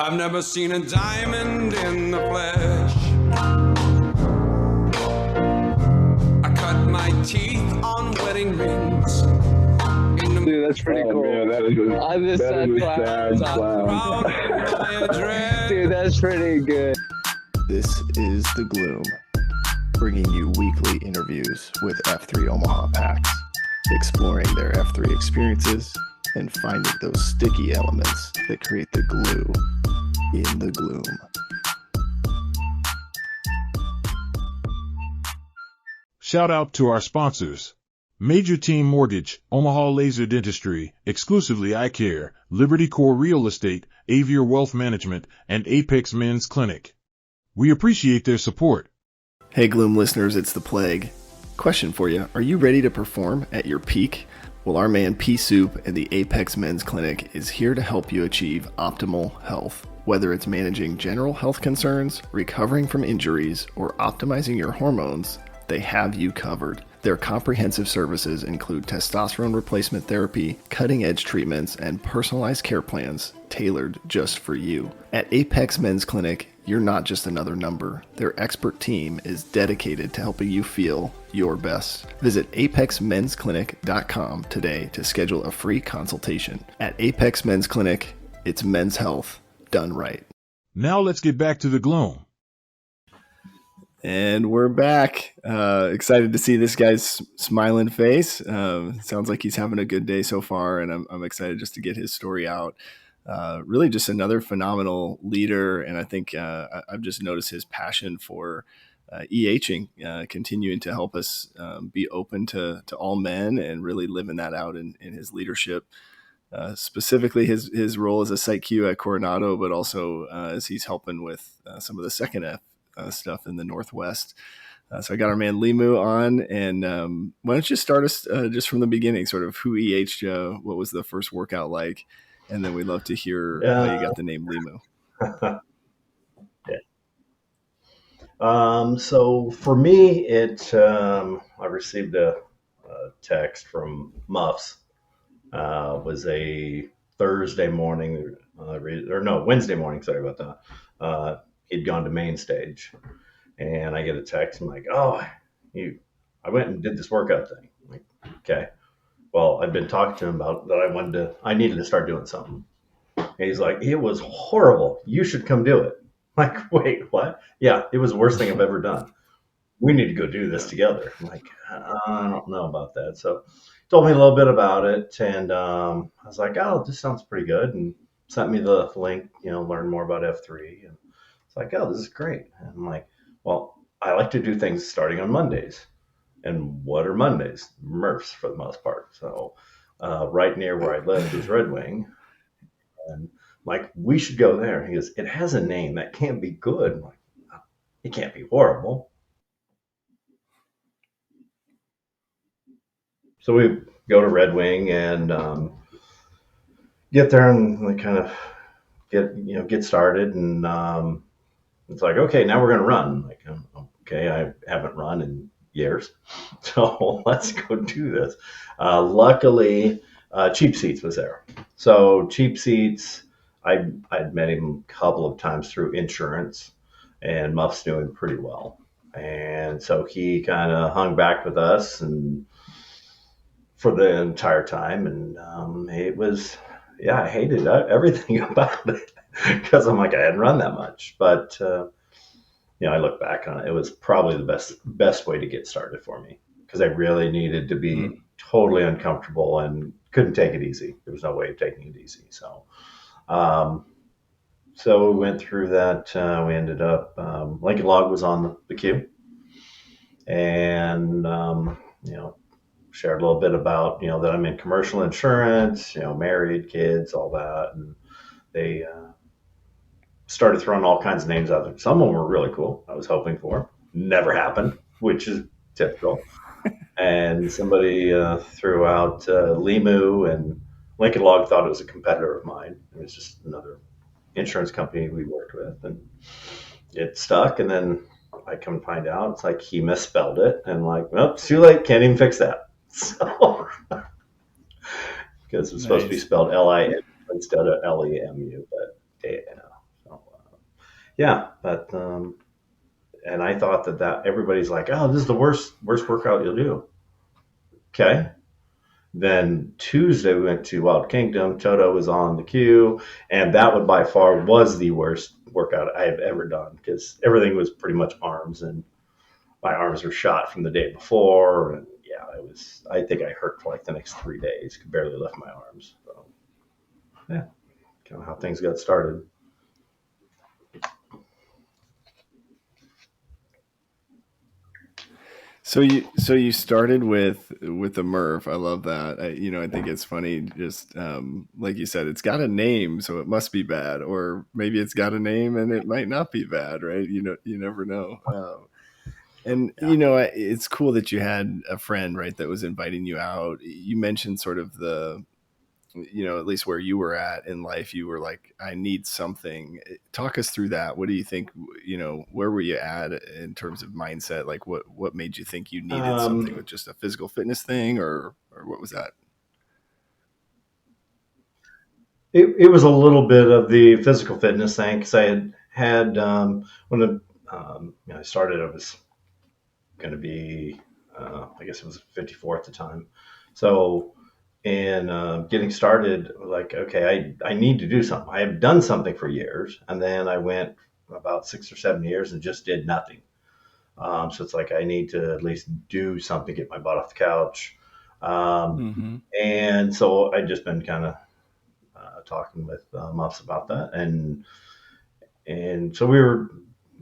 I've never seen a diamond in the flesh. I cut my teeth on wedding rings. Dude, that's pretty cool. Man, that is On this that is a sad sad clown. Dude, that's pretty good. This is The Gloom, bringing you weekly interviews with F3 Omaha packs, exploring their F3 experiences and finding those sticky elements that create the glue in the gloom. Shout out to our sponsors. Major Team Mortgage, Omaha Laser Dentistry, Exclusively Eye Care, Liberty Core Real Estate, Avier Wealth Management, and Apex Men's Clinic. We appreciate their support. Hey Gloom listeners, it's the Plague. Question for you, are you ready to perform at your peak? Well, our man Pea Soup and the Apex Men's Clinic is here to help you achieve optimal health. Whether it's managing general health concerns, recovering from injuries, or optimizing your hormones, they have you covered. Their comprehensive services include testosterone replacement therapy, cutting-edge treatments, and personalized care plans tailored just for you. At Apex Men's Clinic, you're not just another number. Their expert team is dedicated to helping you feel your best. Visit apexmensclinic.com today to schedule a free consultation. At Apex Men's Clinic, it's men's health done right. Now let's get back to the gloom. And we're back. Excited to see this guy's smiling face. Sounds like he's having a good day so far, and I'm excited just to get his story out. Really just another phenomenal leader, and I think I've just noticed his passion for EHing, continuing to help us be open to all men and really living that out in his leadership. Specifically his role as a site Q at Coronado, but also as he's helping with some of the second F stuff in the Northwest. So I got our man Lemu on, and why don't you start us just from the beginning, sort of who EH'd you, what was the first workout like, and then we'd love to hear how you got the name Lemu. So for me, I received a text from Muffs. Was a Thursday morning, Wednesday morning. Sorry about that. He'd gone to main stage, and I get a text. I'm like, I went and did this workout thing. I'm like, okay. Well, I'd been talking to him about that. I needed to start doing something. And he's like, it was horrible. You should come do it. I'm like, wait, what? Yeah, it was the worst thing I've ever done. We need to go do this together. I'm like, I don't know about that. So he told me a little bit about it, and I was like, oh, this sounds pretty good, and sent me the link, learn more about F3. And it's like, oh, this is great. And I'm like, well, I like to do things starting on Mondays. And what are Mondays? Murphs for the most part. So right near where I lived was Red Wing. And I'm like, we should go there. He goes, it has a name that can't be good. I'm like, it can't be horrible. So we go to Red Wing and get there and kind of get started. And it's like, okay, now we're going to run. I'm like, okay, I haven't run in years, so let's go do this. Luckily, Cheap Seats was there. So Cheap Seats, I'd met him a couple of times through insurance, and Muffs knew him pretty well. And so he kind of hung back with us and for the entire time. And it was, I hated everything about it because I'm like, I hadn't run that much. But, I look back on it, it was probably the best way to get started for me because I really needed to be totally uncomfortable and couldn't take it easy. There was no way of taking it easy. So, so we went through that. We ended up, Lincoln Log was on the queue, and, shared a little bit about, that I'm in commercial insurance, married, kids, all that. And they started throwing all kinds of names out there. Some of them were really cool. I was hoping for. Never happened, which is typical. And somebody threw out Lemu, and Lincoln Log thought it was a competitor of mine. It was just another insurance company we worked with. And it stuck. And then I come to find out it's like he misspelled it. And like, well, it's too late. Can't even fix that. So, because it's supposed to be spelled L-I-M instead of L-E-M-U, but yeah, but and I thought that everybody's like, oh, this is the worst workout you'll do. Okay. Then Tuesday we went to Wild Kingdom. Toto was on the queue, and that one by far was the worst workout I have ever done because everything was pretty much arms, and my arms were shot from the day before, and yeah, it was. I think I hurt for like the next 3 days. Could barely lift my arms. So yeah, kind of how things got started. So you started with the Murph. I love that. I think it's funny. Just like you said, it's got a name, so it must be bad, or maybe it's got a name and it might not be bad, right? You never know. And Yeah. it's cool that you had a friend, right, that was inviting you out. You mentioned sort of at least where you were at in life, you were like, I need something. Talk us through that. What do you think, where were you at in terms of mindset? Like what made you think you needed something Um, with just a physical fitness thing or what was that? it was a little bit of the physical fitness thing because I had when I started, I was going to be, I guess it was 54 at the time. So, and getting started, like, okay, I need to do something. I have done something for years, and then I went about 6 or 7 years and just did nothing. So it's like I need to at least do something, get my butt off the couch. Um, Mm-hmm. and so I just been kind of talking with Muffs about that, and so we were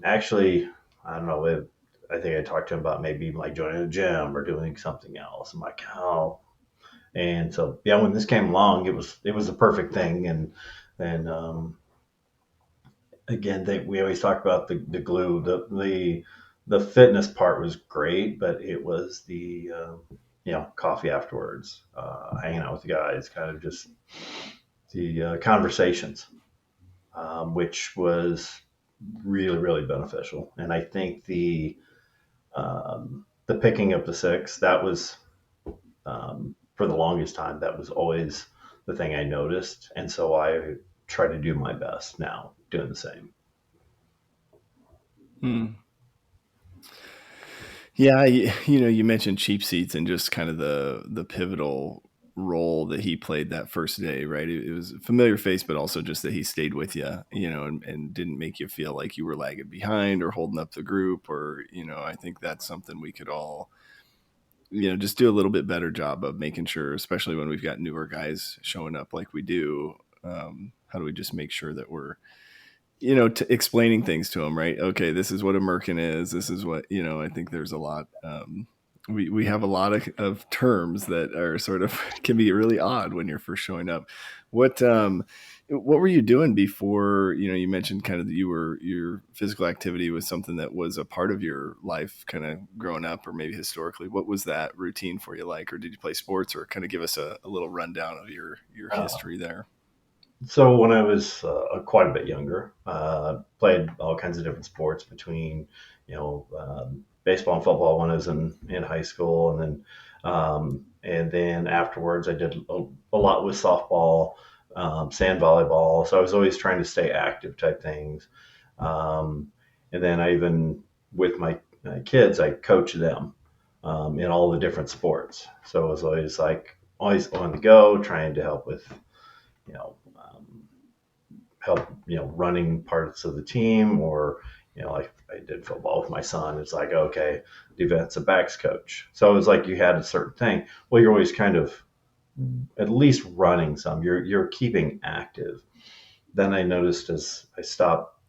actually, I don't know, I think I talked to him about maybe like joining a gym or doing something else. I'm like, oh, and so yeah, when this came along, it was a perfect thing, and again, we always talk about the glue, the fitness part was great, but it was the coffee afterwards, hanging out with the guys, kind of just the conversations, which was really really beneficial. And I think the picking up the six, that was for the longest time, that was always the thing I noticed, and so I try to do my best now doing the same. Hmm. Yeah, you mentioned cheap seats and just kind of the pivotal role that he played that first day, right? It was a familiar face, but also just that he stayed with you, and didn't make you feel like you were lagging behind or holding up the group, or I think that's something we could all, just do a little bit better job of making sure, especially when we've got newer guys showing up like we do. How do we just make sure that we're explaining things to them, right? Okay, this is what a merkin is. This is what, I think there's a lot. We have a lot of terms that are sort of can be really odd when you're first showing up. What were you doing before, you mentioned kind of that your physical activity was something that was a part of your life kind of growing up, or maybe historically. What was that routine for you like? Or did you play sports, or kind of give us a little rundown of your Uh, history there? so when I was quite a bit younger, played all kinds of different sports between, baseball and football when I was in high school, and then afterwards I did a lot with softball, sand volleyball. So I was always trying to stay active type things, um, and then I even with my kids I coach them in all the different sports. So it was always like always on the go, trying to help with you know. Help running parts of the team, or like I did football with my son. It's like, okay, defensive backs coach, so it was like you had a certain thing. Well, you're always kind of at least running some, you're keeping active. Then I noticed as I stopped,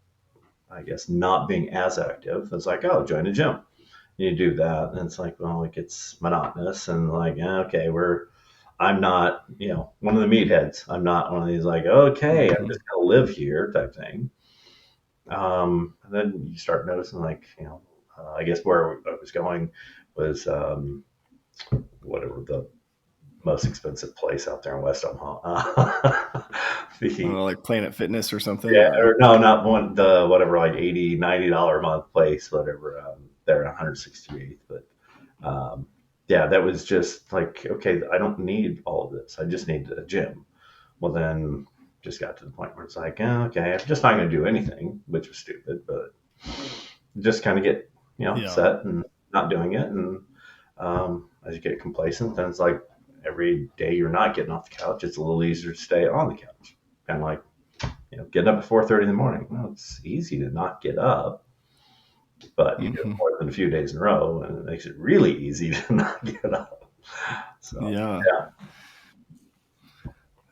I guess, not being as active, it's like, oh, join a gym. You do that and it's like, well, like it's monotonous, and like, yeah, okay, I'm not, one of the meatheads. I'm not one of these like, okay, I'm Mm-hmm. just gonna live here type thing. And then you start noticing, like, I guess where I was going was whatever the most expensive place out there in West Omaha. the Like Planet Fitness or something, Yeah, or or no, not one, the whatever, like 80 $90 a month place, whatever. There at 168th, but yeah, that was just like, okay, I don't need all of this. I just need a gym. Well, then just got to the point where it's like, okay, I'm just not going to do anything, which was stupid, but just kind of get, set and not doing it. And as you get complacent, then it's like every day you're not getting off the couch, it's a little easier to stay on the couch. Kind of like, getting up at 4:30 in the morning. Well, it's easy to not get up, but you do it more than a few days in a row, and it makes it really easy to not get up. So, yeah.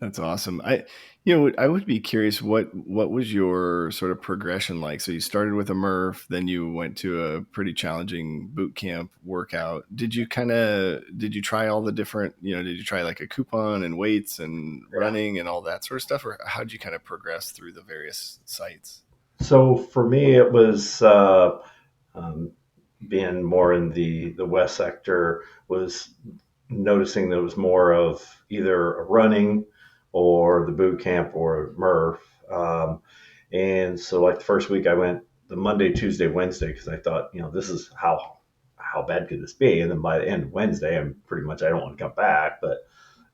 That's awesome. I would be curious, what was your sort of progression like? So you started with a Murph, then you went to a pretty challenging boot camp workout. Did you try all the different, did you try like a coupon and weights and running and all that sort of stuff? Or how'd you kind of progress through the various sites? So for me, it was being more in the West sector, was noticing there was more of either running or the boot camp or Murph. And so like the first week I went the Monday, Tuesday, Wednesday, because I thought, this is how bad could this be? And then by the end of Wednesday, I don't want to come back, but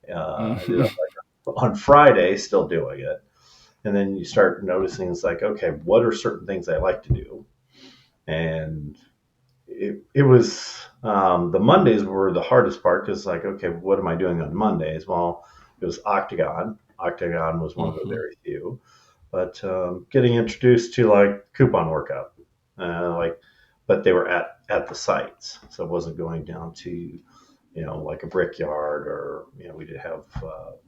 I ended up on Friday still doing it. And then you start noticing it's like, okay, what are certain things I like to do? And it was the Mondays were the hardest part, because like, okay, what am I doing on Mondays? Well, it was Octagon. Octagon was one of the very few, but getting introduced to like coupon workout, but they were at the sites, so it wasn't going down to like a brickyard, or we did have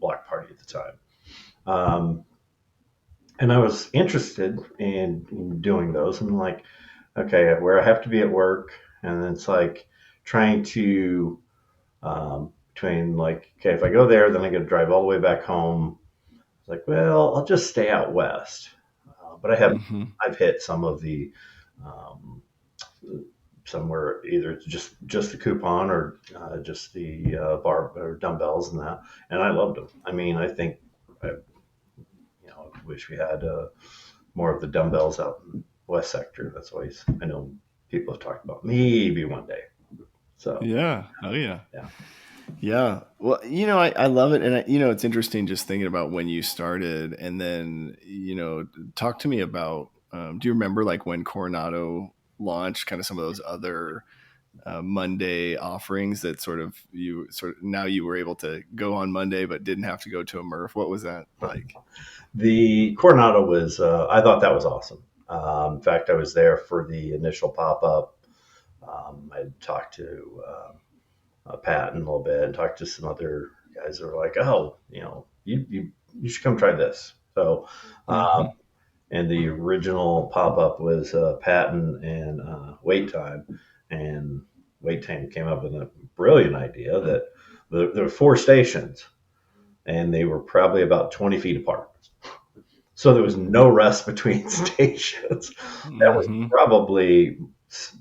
block party at the time, and I was interested in doing those, and like, okay, where I have to be at work, and then it's like trying to between like, okay, if I go there, then I got to drive all the way back home. It's like, well, I'll just stay out west. But I've hit some of the somewhere either just the coupon or just the bar or dumbbells and that, and I loved them. I mean, I think I wish we had more of the dumbbells out in West sector. That's always, I know people have talked about maybe one day. So yeah, oh yeah. Yeah. Well, I love it. And, it's interesting just thinking about when you started, and then, talk to me about, do you remember like when Coronado launched kind of some of those other Monday offerings that now you were able to go on Monday, but didn't have to go to a Murph? What was that like? The Coronado was, I thought that was awesome. In fact, I was there for the initial pop-up. I talked to Pat in a little bit, and talked to some other guys that were like, oh, you should come try this. So, and the original pop-up was Patton and Wait Time. And Wait Time came up with a brilliant idea that there were 4 stations, and they were probably about 20 feet apart. So there was no rest between stations. That was probably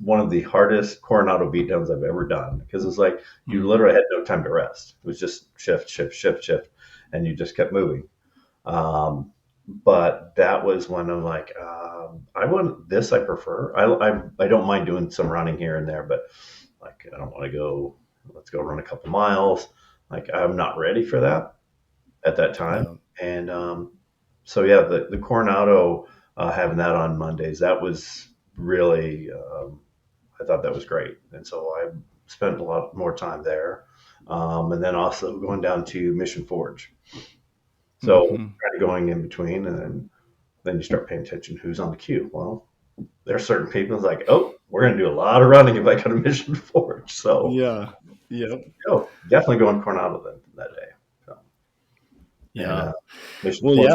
one of the hardest Coronado beatdowns I've ever done, because it's like you literally had no time to rest. It was just shift, and you just kept moving. But that was when I'm like, I want this. I prefer. I don't mind doing some running here and there, but like I don't want to go. Let's go run a couple miles. Like I'm not ready for that at that time. Yeah. And so yeah, the Coronado having that on Mondays, that was really, I thought that was great. And so I spent a lot more time there. And then also going down to Mission Forge. So kind of going in between, and then you start paying attention who's on the queue. Well, there are certain people who's like, oh, we're going to do a lot of running if I go to Mission Forge. So yeah. Definitely going Coronado that day. So, yeah.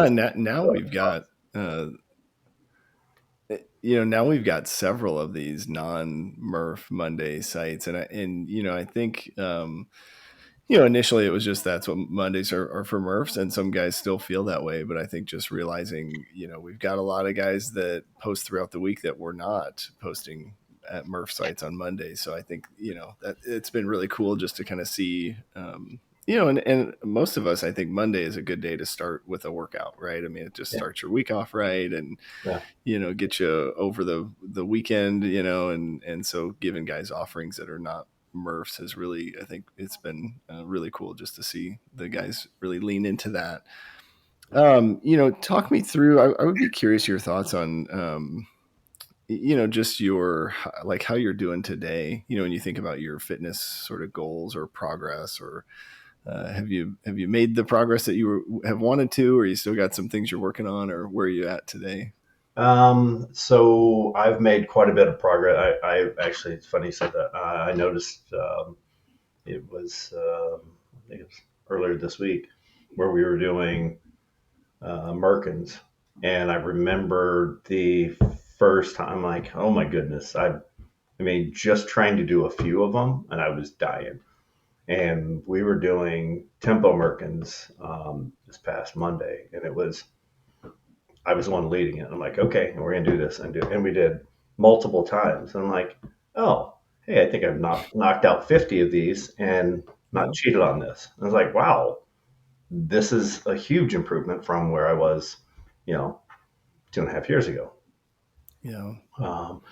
And, now we've got, now we've got several of these non-Murph Monday sites. And I think, initially it was just that's what Mondays are for Murphs, and some guys still feel that way. But I think just realizing, we've got a lot of guys that post throughout the week that we're not posting at Murph sites on Monday. So I think, that it's been really cool just to kind of see, and most of us, I think Monday is a good day to start with a workout, right? I mean, it just starts your week off right, and get you over the weekend, and so giving guys offerings that are not Murphs has really, I think it's been really cool just to see the guys really lean into that. Talk me through. I would be curious your thoughts on, just your like how you're doing today. When you think about your fitness sort of goals or progress, or have you made the progress that have wanted to, or you still got some things you're working on, or where are you at today? So I've made quite a bit of progress. I actually, it's funny you said that. I noticed it was, I think it was earlier this week, where we were doing Merkins, and I remember the first time, like, oh my goodness, I mean, just trying to do a few of them, and I was dying. And we were doing tempo Merkins this past Monday, and I was the one leading it. I'm like, okay, we're gonna do this and we did multiple times. And I'm like, oh, hey, I think I've knocked out 50 of these and not Yeah. cheated on this. And I was like, wow, this is a huge improvement from where I was, you know, 2.5 years ago. Yeah. Um,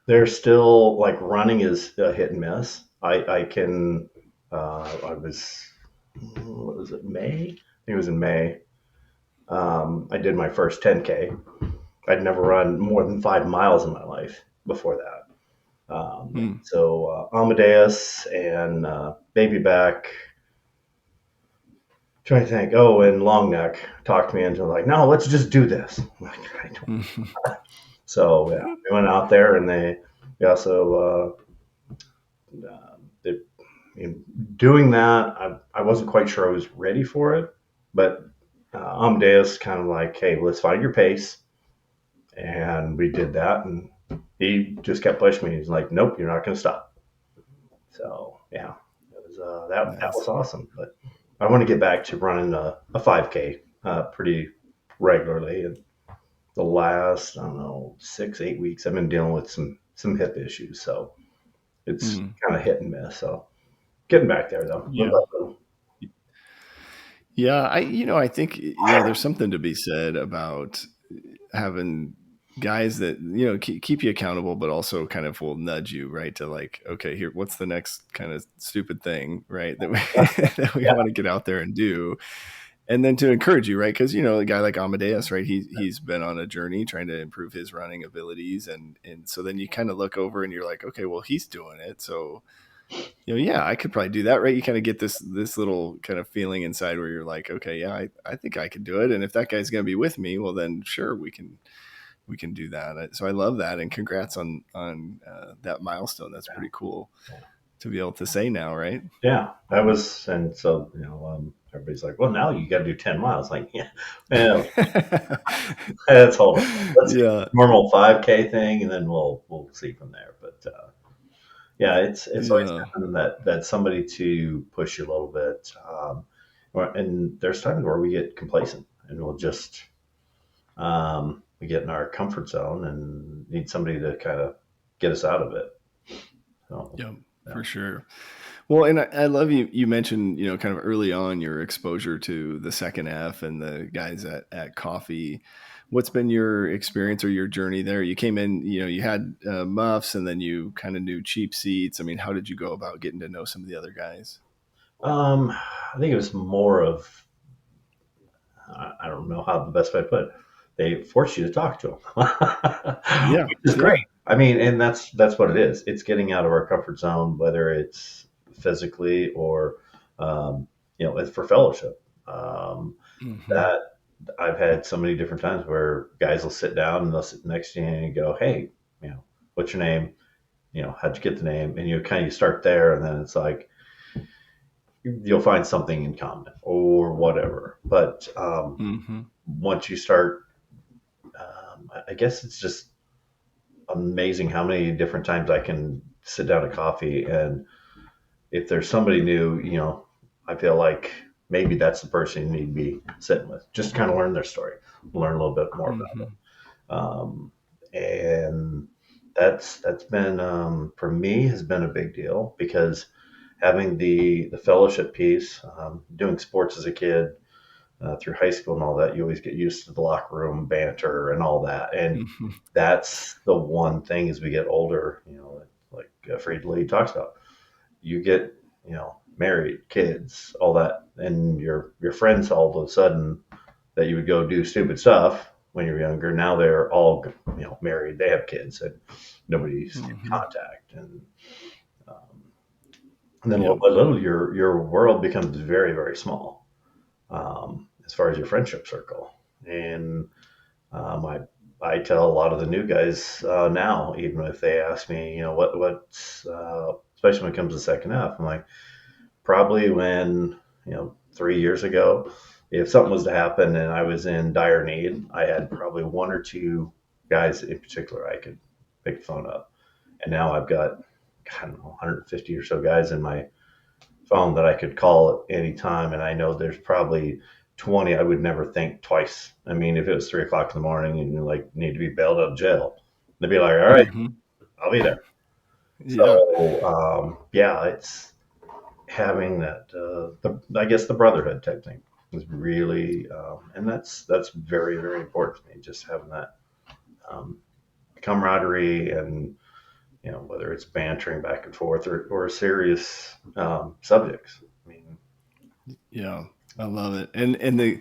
there's still like running is a hit and miss. I can, I was, what was it, May? I think it was in May. I did my first 10K. I'd never run more than 5 miles in my life before that. Hmm. So Amadeus and Baby Back, trying to think. Oh, and Long Neck talked me into like, no, let's just do this. I'm like, I don't. So yeah, we went out there and we also they, in doing that. I wasn't quite sure I was ready for it, but Amadeus kind of like, hey, let's find your pace, and we did that, and he just kept pushing me. He's like, nope, you're not going to stop. So yeah, it was that was Nice. awesome. But I want to get back to running a 5K pretty regularly. And the last, I don't know, 6 8 weeks, I've been dealing with some hip issues, so it's Hmm. kind of hit and miss. So getting back there though. What Yeah. about you? Yeah. I think, there's something to be said about having guys that, keep you accountable, but also kind of will nudge you, right? To like, okay, here, what's the next kind of stupid thing, right? That we, that we Yeah, want to get out there and do. And then to encourage you, right? Because, a guy like Amadeus, right? He's been on a journey trying to improve his running abilities. And so then you kind of look over and you're like, okay, well, he's doing it. So, yeah, I could probably do that, right? You kind of get this little kind of feeling inside where you're like, okay, yeah, I think I can do it. And if that guy's going to be with me, well, then sure, we can do that. So I love that, and congrats on that milestone. That's pretty cool to be able to say now, right? yeah, that was, and so everybody's like, well, now you got to do 10 miles. Like, yeah, well, let's hold on. Let's do Yeah, a normal 5K thing, and then we'll see from there. But yeah, it's always yeah. been that somebody to push you a little bit. And there's times where we get complacent and we'll just we get in our comfort zone and need somebody to kind of get us out of it. So Yep, yeah. for sure. Well, and I love you mentioned, kind of early on your exposure to the second F and the guys at Coffee. What's been your experience or your journey there? You came in, you had muffs, and then you kind of knew cheap seats. I mean, how did you go about getting to know some of the other guys? I think it was more of I don't know how the best way to put it. They force you to talk to them, Yeah, which is great. yeah. I mean, and that's what it is. It's getting out of our comfort zone, whether it's physically or it's for fellowship. Hmm. That I've had so many different times where guys will sit down and they'll sit next to you and go, "Hey, what's your name? How'd you get the name?" And you start there, and then it's like you'll find something in common or whatever. But Hmm. once you start, I guess it's just amazing how many different times I can sit down at coffee, and if there's somebody new, I feel like maybe that's the person you need to be sitting with. Just kind of learn their story, learn a little bit more about Hmm. it. And that's been for me has been a big deal because having the fellowship piece, doing sports as a kid, through high school and all that, you always get used to the locker room banter and all that. And Hmm. that's the one thing as we get older, like Freed Lee talks about, you get, married, kids, all that, and your friends all of a sudden that you would go do stupid stuff when you're younger. Now they're all, married. They have kids, and nobody's in contact. And then little by little, your world becomes very, very small, as far as your friendship circle. And I tell a lot of the new guys now, even if they ask me, what's especially when it comes to second F, I'm like, probably when 3 years ago, if something was to happen and I was in dire need, I had probably one or two guys in particular I could pick the phone up. And now I've got, I don't know, 150 or so guys in my phone that I could call at any time. And I know there's probably 20 I would never think twice. I mean, if it was 3 o'clock in the morning and you need to be bailed out of jail, they'd be like, all right, I'll be there. Yeah. So, it's having that, I guess the brotherhood type thing is really, and that's very, very important to me, just having that camaraderie and, whether it's bantering back and forth or serious subjects. I mean, Yeah, I love it. And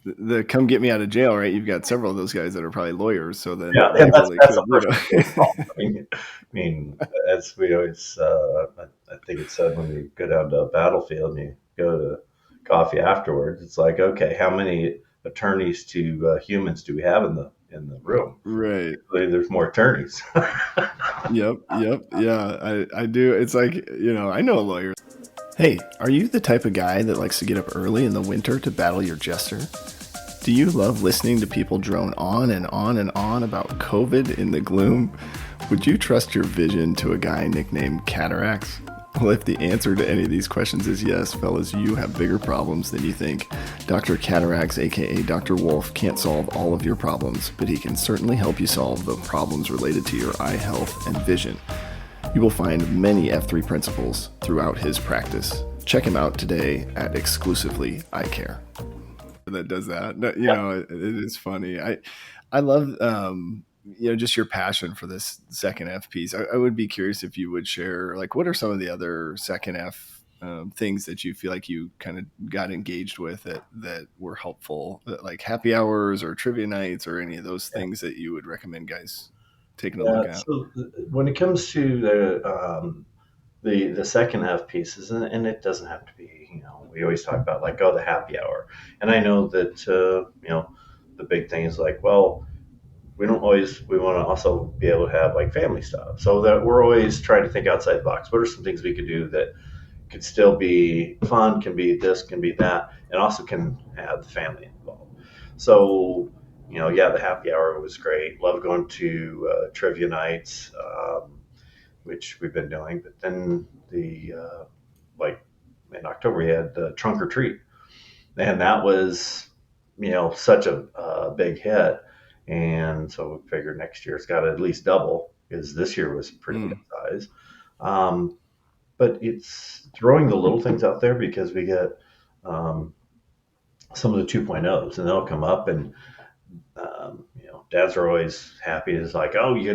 the come get me out of jail, right? You've got several of those guys that are probably lawyers, so then yeah, they and that's really the could, first I mean, as we always, I think it's said when you go down to a battlefield and you go to coffee afterwards, it's like, okay, how many attorneys to humans do we have in the room? Right. There's more attorneys. Yep. Yeah, I do. It's like, I know a lawyer. Hey, are you the type of guy that likes to get up early in the winter to battle your jester? Do you love listening to people drone on and on and on about COVID in the gloom? Would you trust your vision to a guy nicknamed Cataracts? Well, if the answer to any of these questions is yes, fellas, you have bigger problems than you think. Dr. Cataracts, aka Dr. Wolf, can't solve all of your problems, but he can certainly help you solve the problems related to your eye health and vision. You will find many F3 principles throughout his practice. Check him out today at Exclusively Eye Care. That does that. It is funny. I love just your passion for this second F piece. I would be curious if you would share, like, what are some of the other second F things that you feel like you kind of got engaged with that were helpful, like happy hours or trivia nights or any of those things that you would recommend guys taking a look at? So when it comes to the second F pieces, and it doesn't have to be, we always talk about like, the happy hour. And I know that, the big thing is like, well, we want to also be able to have like family stuff, so that we're always trying to think outside the box. What are some things we could do that could still be fun, can be this, can be that, and also can have the family involved? So, the happy hour was great. Love going to trivia nights, which we've been doing. But then like in October, we had the trunk or treat, and that was, such a big hit. And so we figured next year it's got to at least double, because this year was pretty good size. But it's throwing the little things out there, because we get some of the 2.0s, and they'll come up and dads are always happy. It's like, oh, you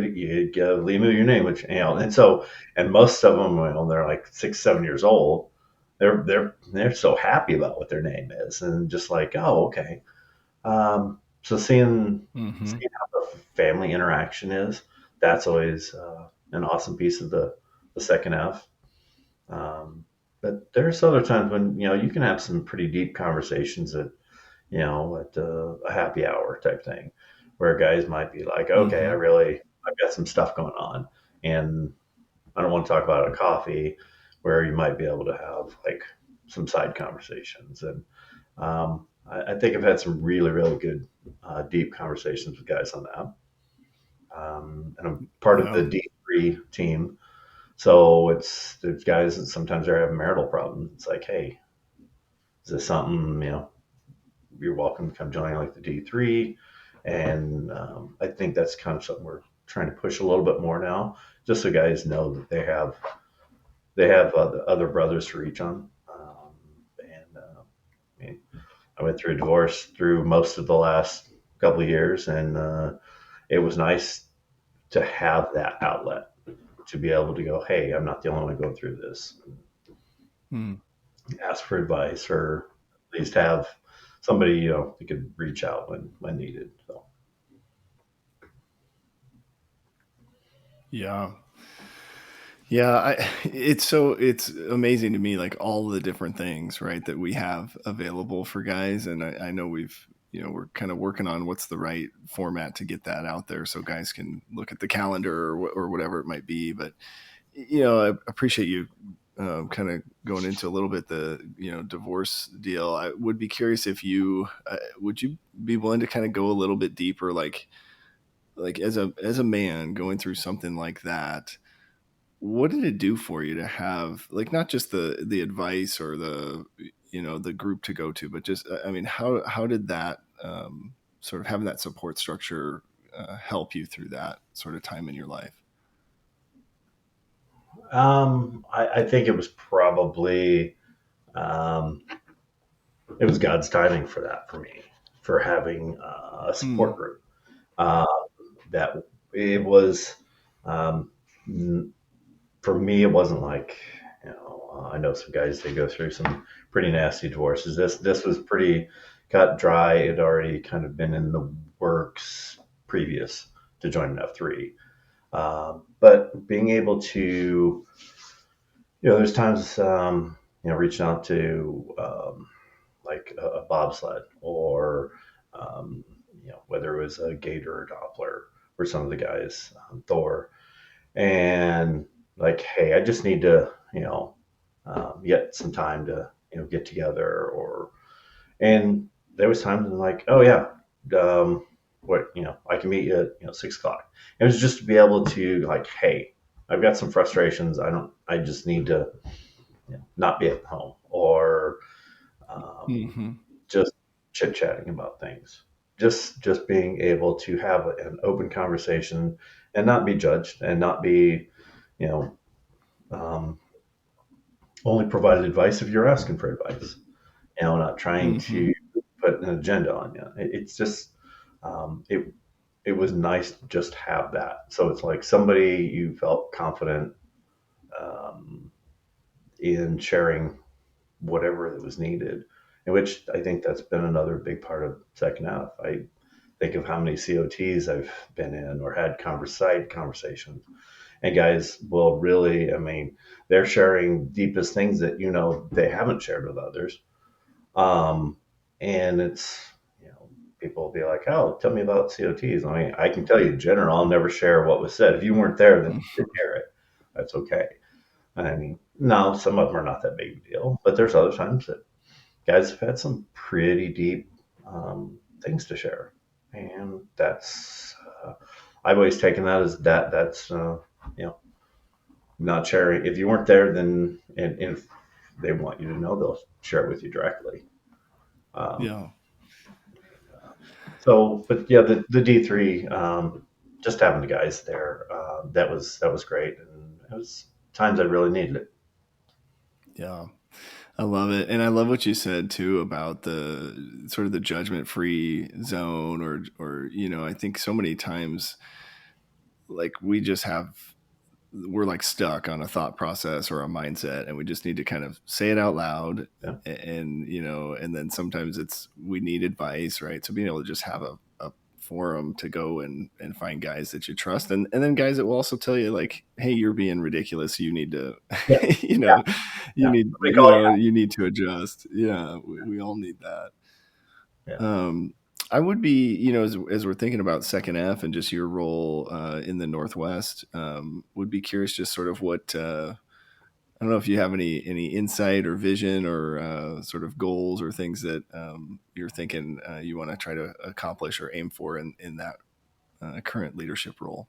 give Lemu your name, which, and most of them, they're like 6, 7 years old. They're so happy about what their name is, and just like, oh, okay. So seeing how the family interaction is, that's always an awesome piece of the second F. But there's other times when, you can have some pretty deep conversations at a happy hour type thing, where guys might be like, okay, I've got some stuff going on, and I don't want to talk about it at coffee, where you might be able to have like some side conversations. And I think I've had some really, really good deep conversations with guys on that. And I'm part of the D3 team. So there's guys that sometimes are having marital problems. It's like, hey, is this something, you're welcome to come join like the D3. And I think that's kind of something we're trying to push a little bit more now, just so guys know that they have other brothers to reach on. I went through a divorce through most of the last couple of years, and it was nice to have that outlet, to be able to go, hey, I'm not the only one going through this. Ask for advice, or at least have somebody, you could reach out when needed. So. Yeah. Yeah, it's amazing to me, like all the different things, right, that we have available for guys, and I know we're kind of working on what's the right format to get that out there, so guys can look at the calendar or whatever it might be. But I appreciate you kind of going into a little bit the divorce deal. I would be curious if would you be willing to kind of go a little bit deeper, like as a man going through something like that. What did it do for you to have, like, not just the advice or the group to go to, but just, I mean, how did that sort of having that support structure help you through that sort of time in your life? I think it was probably um, it was God's timing for that, for me, for having a Hmm. support group. Uh, that it was um, for me. It wasn't like, I know some guys, they go through some pretty nasty divorces. This was pretty cut dry. It had already kind of been in the works previous to joining F3. But being able to, there's times, reaching out to like a bobsled, or whether it was a gator or Doppler, or some of the guys, Thor, and like, hey, I just need to, get some time to, get together, and there was times when, like, oh yeah, what, I can meet you at, 6 o'clock. It was just to be able to, like, hey, I've got some frustrations. I just need to, not be at home, or um, Mm-hmm. just chit chatting about things. Just being able to have an open conversation and not be judged, and not be, you know, um, only provided advice if you're asking for advice. Not trying Mm-hmm. to put an agenda on you. It's just, it was nice to just have that. So it's like somebody you felt confident um, in sharing whatever that was needed. In which I think that's been another big part of second half. I think of how many COTs I've been in or had conversations, and guys will really, I mean, they're sharing deepest things that they haven't shared with others. Um, and it's, people will be like, "Oh, tell me about COTs." I mean, I can tell you in general, I'll never share what was said. If you weren't there, then you didn't hear it. That's okay. I mean, no, some of them are not that big a deal, but there's other times that guys have had some pretty deep things to share, and that's I've always taken that as that's you know not sharing. If you weren't there, then and if they want you to know, they'll share it with you directly. Um, Yeah. so, but yeah, the D3, just having the guys there, that was great, and it was times I really needed it. Yeah. I love it. And I love what you said too about the sort of the judgment free zone, or I think so many times, like, we're like stuck on a thought process or a mindset, and we just need to kind of say it out loud. Yeah, And then sometimes we need advice, right? So being able to just have a forum to go and find guys that you trust, and then guys that will also tell you, like, hey, you're being ridiculous, you need to yeah, you yeah, know yeah. We call you need to adjust. Yeah, we all need that. you. Yeah. um I would be, as we're thinking about second F and just your role in the Northwest, would be curious just sort of what, I don't know if you have any insight or vision or sort of goals or things that you're thinking you want to try to accomplish or aim for in that current leadership role.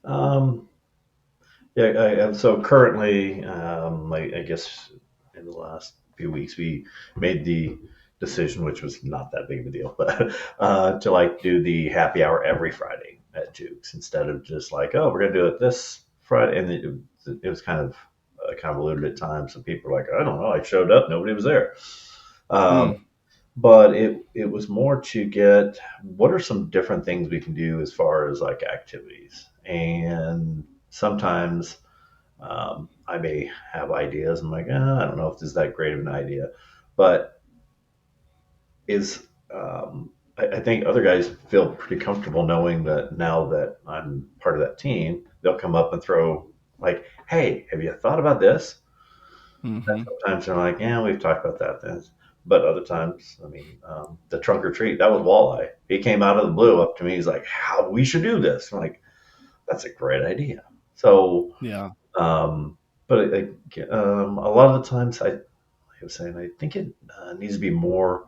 Um, Yeah, so currently, I guess in the last few weeks, we made the decision, which was not that big of a deal, but to, like, do the happy hour every Friday at Jukes, instead of just like, oh, we're gonna do it this Friday, and it was kind of convoluted at times. So people were like, I don't know, I showed up, nobody was there. Um, Hmm. but it was more to get what are some different things we can do as far as, like, activities, and sometimes I may have ideas. I'm like, I don't know if this is that great of an idea, but is I think other guys feel pretty comfortable knowing that now that I'm part of that team, they'll come up and throw like, "Hey, have you thought about this?" And Mm-hmm. sometimes they're like, "Yeah, we've talked about that." Then, but other times, I mean, the trunk or treat that was Walleye. He came out of the blue up to me. He's like, "How we should do this?" I'm like, "That's a great idea." So, Yeah. um, but a lot of the times, I was saying, I think it needs to be more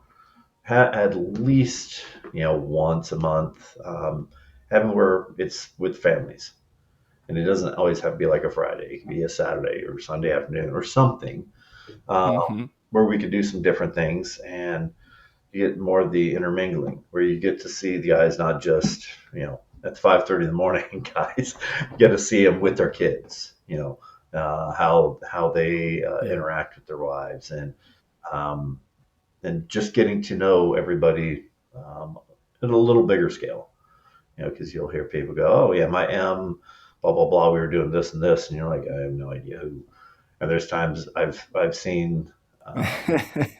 at least once a month, having where it's with families, and it doesn't always have to be like a Friday. It can be a Saturday or Sunday afternoon or something, uh, Mm-hmm. where we could do some different things and you get more of the intermingling, where you get to see the guys not just at 5:30 in the morning, guys. You get to see them with their kids. How they Yeah. interact with their wives um, and just getting to know everybody at a little bigger scale. Because you'll hear people go, "Oh yeah, my blah blah blah. We were doing this and this," and you're like, "I have no idea who." And there's times I've seen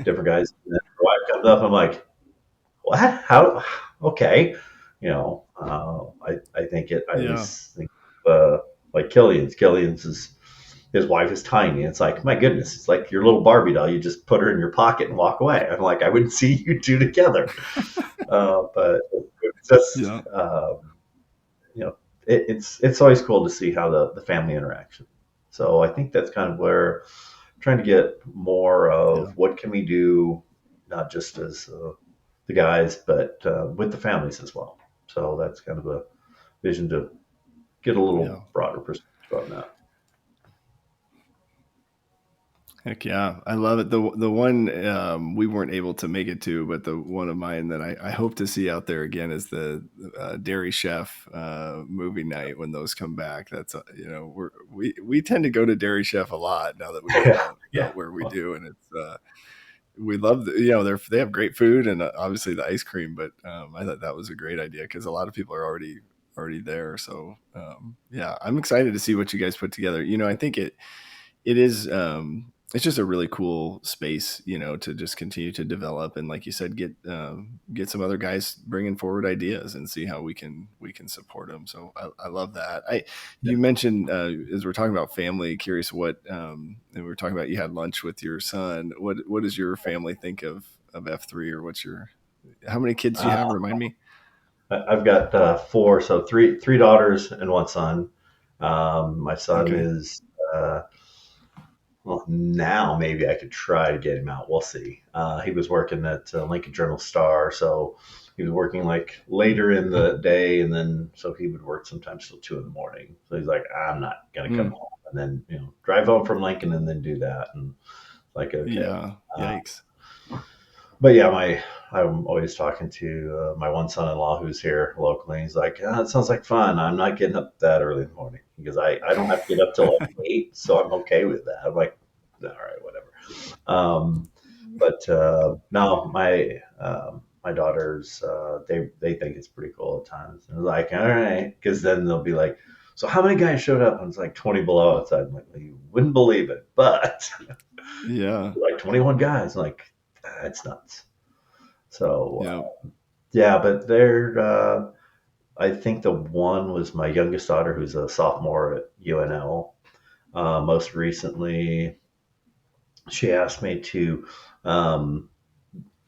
different guys. And then my wife comes up, I'm like, "What? How? Okay." I think I Yeah. always think like Killian's. His wife is tiny. It's like, my goodness, it's like your little Barbie doll. You just put her in your pocket and walk away. I'm like, I wouldn't see you two together. But it's just, Yeah. it's always cool to see how the family interaction. So I think that's kind of where I'm trying to get more Yeah. of what can we do, not just as the guys, but with the families as well. So that's kind of a vision to get a Yeah. little broader perspective on that. Heck yeah, I love it. The one we weren't able to make it to, but the one of mine that I hope to see out there again is the Dairy Chef movie night when those come back. That's we tend to go to Dairy Chef a lot now that we live Yeah, out yeah. out where we do, and it's we love they have great food and obviously the ice cream. But I thought that was a great idea because a lot of people are already there. So yeah, I'm excited to see what you guys put together. I think it is it's just a really cool space, to just continue to develop and, like you said, get some other guys bringing forward ideas and see how we can support them. So I love that. You mentioned as we're talking about family, curious what and we were talking about you had lunch with your son. What does your family think of F3, or how many kids do you have? Uh, Remind me. I've got four, so three daughters and one son. My son Okay. is well, now maybe I could try to get him out. We'll see. He was working at Lincoln Journal Star, so he was working like later in the day, and then so he would work sometimes till 2 in the morning. So he's like, "I'm not gonna come Mm, home," and then drive home from Lincoln and then do that. And like, okay. yeah. Uh, Yikes. but yeah, I'm always talking to my one son-in-law who's here locally. He's like, "It sounds like fun. I'm not getting up that early in the morning because I don't have to get up till like 8, so I'm okay with that." I'm like, "All right, whatever." But no, my daughters they think it's pretty cool at times. And they're like, "All right," because then they'll be like, "So how many guys showed up?" And it's like 20 below outside. I'm like, well, you wouldn't believe it, but Yeah. like 21 guys. I'm like, that's nuts. So Yeah. yeah, but they're. I think the one was my youngest daughter, who's a sophomore at UNL. Most recently, she asked me to um,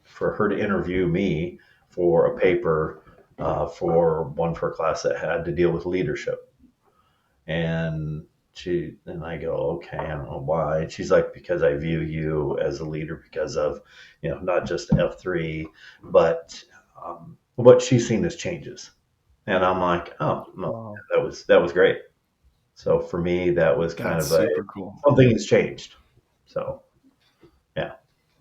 for her to interview me for a paper for one of her class that had to deal with leadership. And I go, okay, I don't know why. And she's like, because I view you as a leader because of, not just F3, but what she's seen as changes. And I'm like, oh no, Wow. that was great. So for me, that was kind That's of a super cool. something has changed. So yeah,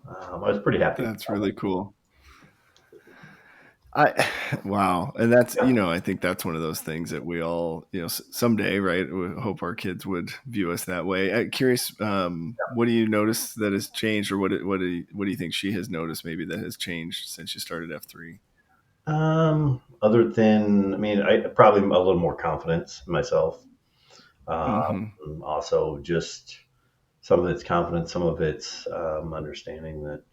I was pretty happy. That's really cool. I wow, and that's I think that's one of those things that we all someday, right? We hope our kids would view us that way. Curious, what do you notice that has changed, or what do you think she has noticed maybe that has changed since you started F3? Other than, I mean, I probably a little more confidence in myself. Mm-hmm. Also, just some of it's confidence, some of it's understanding that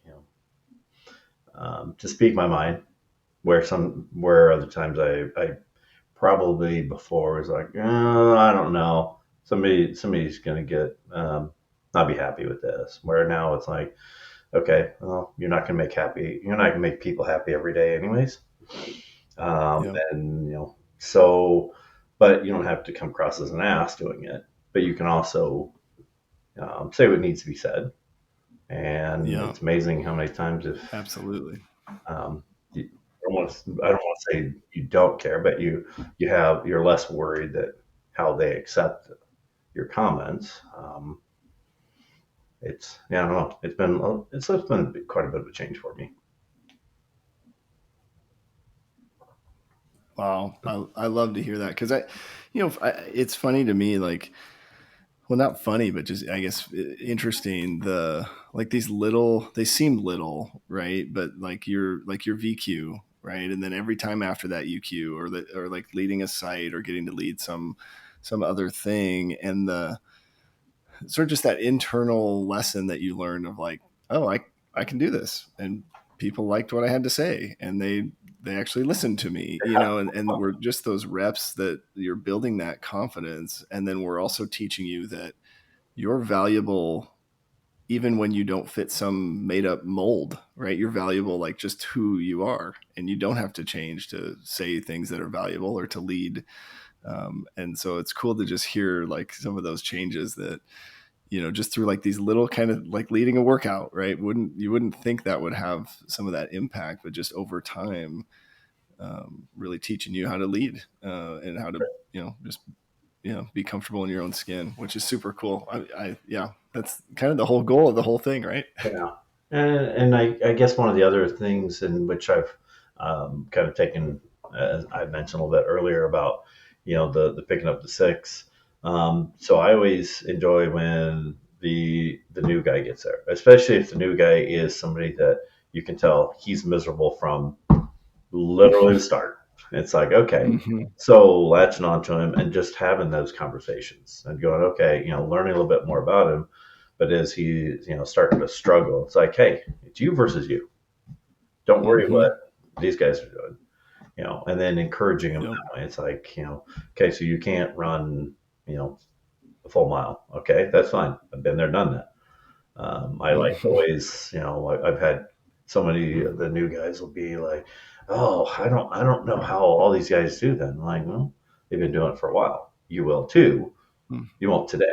to speak my mind. Where other times I probably before was like, I don't know, somebody's gonna get not be happy with this. Where now it's like, okay, well, you're not gonna make people happy every day, anyways. Yeah. And so, but you don't have to come across as an ass doing it. But you can also say what needs to be said. And Yeah. it's amazing how many times if Absolutely. you, I don't want to say you don't care, but you're less worried that how they accept your comments. I don't know. It's been quite a bit of a change for me. Wow. I love to hear that. Cause it's funny to me, like, well, not funny, but just, I guess, interesting. These little, they seem little, right? But like your VQ, right? And then every time after that UQ or like leading a site or getting to lead some other thing. And the sort of just that internal lesson that you learned of like, oh, I can do this. And people liked what I had to say and they actually listened to me, and we're just those reps that you're building that confidence. And then we're also teaching you that you're valuable even when you don't fit some made up mold, right? You're valuable like just who you are, and you don't have to change to say things that are valuable or to lead. And so it's cool to just hear like some of those changes that, just through like these little kind of like leading a workout, right? You wouldn't think that would have some of that impact, but just over time, really teaching you how to lead and how to, just, be comfortable in your own skin, which is super cool. Yeah, that's kind of the whole goal of the whole thing, right? Yeah. And I guess one of the other things in which I've kind of taken, as I mentioned a little bit earlier about, the picking up the six. So I always enjoy when the new guy gets there, especially if the new guy is somebody that you can tell he's miserable from literally the start. It's like, okay, so latching on to him and just having those conversations and going, okay, learning a little bit more about him. But as he, starting to struggle, it's like, hey, it's you versus you. Don't worry what these guys are doing, and then encouraging him that way. It's like, okay, so you can't run, a full mile. Okay, that's fine. I've been there, done that. I like always, I've had so many of the new guys will be like, oh, I don't know how all these guys do that. I'm like, well, they've been doing it for a while. You will too. You won't today,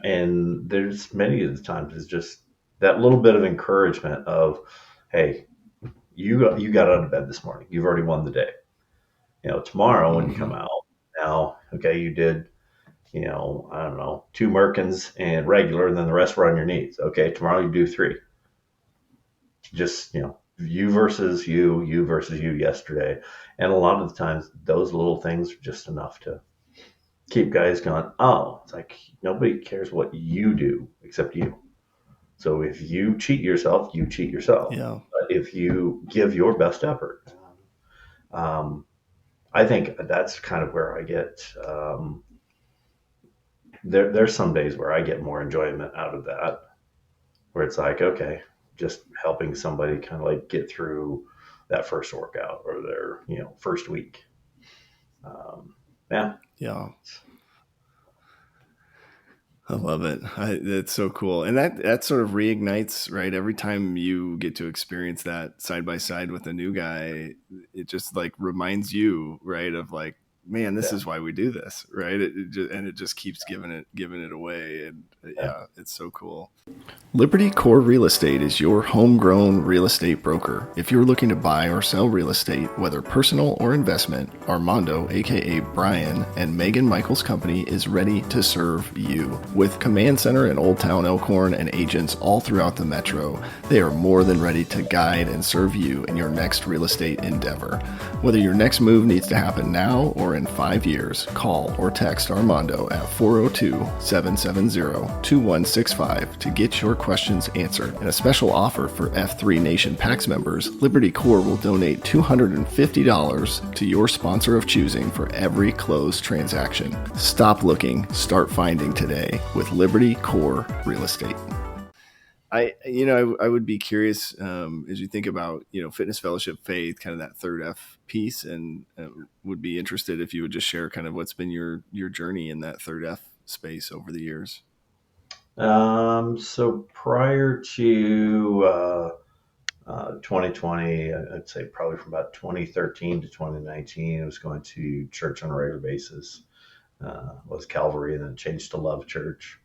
and there's many of the times it's just that little bit of encouragement of, hey, you got out of bed this morning. You've already won the day. Tomorrow when you come out, now, okay, you did, I don't know, 2 Merkins and regular, and then the rest were on your knees. Okay, tomorrow you do 3. Just, you versus you versus you yesterday. And a lot of the times those little things are just enough to keep guys going, oh, it's like nobody cares what you do except you. So if you cheat yourself, you cheat yourself. Yeah. But if you give your best effort, I think that's kind of where I get, there's some days where I get more enjoyment out of that, where it's like, okay, just helping somebody kind of like get through that first workout or their, first week. Yeah. I love it. That's so cool. And that sort of reignites, right? Every time you get to experience that side by side with a new guy, it just like reminds you, right, of like, man, this is why we do this, right? It just keeps giving it away. And it's so cool. Liberty Core Real Estate is your homegrown real estate broker. If you're looking to buy or sell real estate, whether personal or investment, Armando, aka Brian, and Megan Michaels' company is ready to serve you. With Command Center in Old Town Elkhorn and agents all throughout the metro, they are more than ready to guide and serve you in your next real estate endeavor. Whether your next move needs to happen now or in 5 years, call or text Armando at 402-770-2165 to get your questions answered. And a special offer for F3 Nation PAX members, Liberty Core will donate $250 to your sponsor of choosing for every closed transaction. Stop looking, start finding today with Liberty Core Real Estate. I would be curious as you think about, fitness, fellowship, faith, kind of that third F piece, and would be interested if you would just share kind of what's been your journey in that third F space over the years. So prior to 2020, I'd say probably from about 2013 to 2019, I was going to church on a regular basis. Was Calvary, and then changed to Love Church.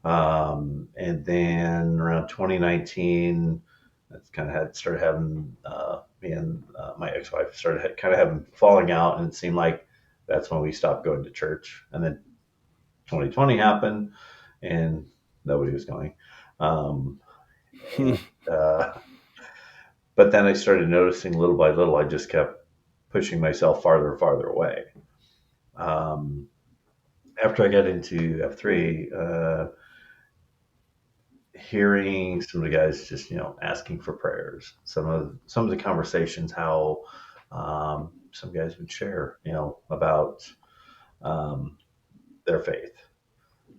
And then around 2019, that's kind of had started having me and my ex-wife started kind of having falling out, and it seemed like that's when we stopped going to church. And then 2020 happened, and nobody was going. Um, and, uh, but then I started noticing little by little, I just kept pushing myself farther and farther away. Um, After I got into F3, hearing some of the guys just asking for prayers, some of the conversations, how some guys would share about um, their faith.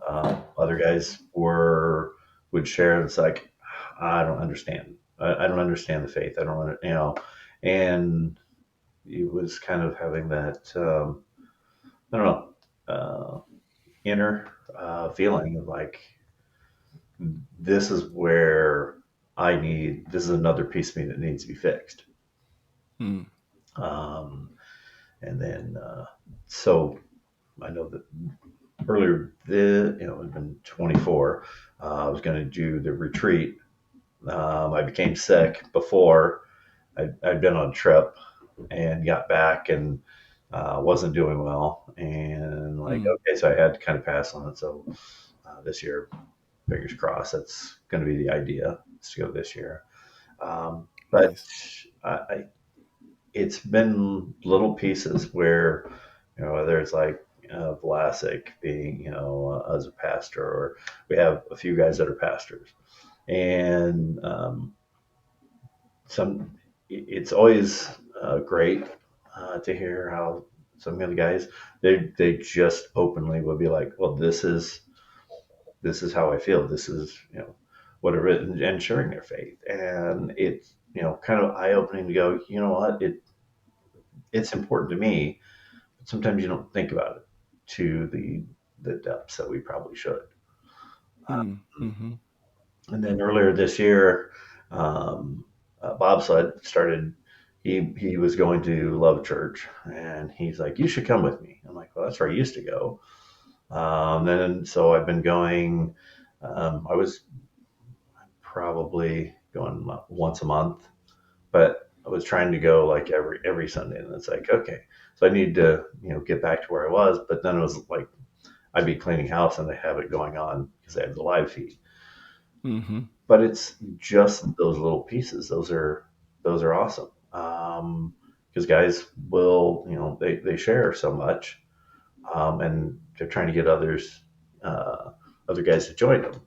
Other guys would share. It's like, I don't understand. I don't understand the faith. I don't and it was kind of having that I don't know inner feeling of like, this is where this is another piece of me that needs to be fixed. Hmm. Um, and then, so I know that earlier, it been 24, I was going to do the retreat. I became sick before I'd been on a trip and got back, and wasn't doing well. And like, Hmm. okay, so I had to kind of pass on it. So this year, fingers crossed, that's going to be the idea, is to go this year. But Nice. I, it's been little pieces where, whether it's like Vlasic being, as a pastor, or we have a few guys that are pastors, and it's always great to hear how some of the guys, they just openly will be like, well, this is how I feel. This is, whatever, and sharing their faith. And it's, kind of eye opening to go, you know what, it's important to me, but sometimes you don't think about it to the depths that we probably should. Hmm. Hmm. And then earlier this year, um, bobsled started. He was going to Love Church, and he's like, "You should come with me." I'm like, "Well, that's where I used to go." Then so I've been going. I was probably going once a month, but I was trying to go like every Sunday, and it's like, okay, so I need to get back to where I was. But then it was like, I'd be cleaning house and they have it going on because they have the live feed. Hmm. But it's just those little pieces. Those are awesome. Because guys will, they share so much, and they're trying to get other guys to join them.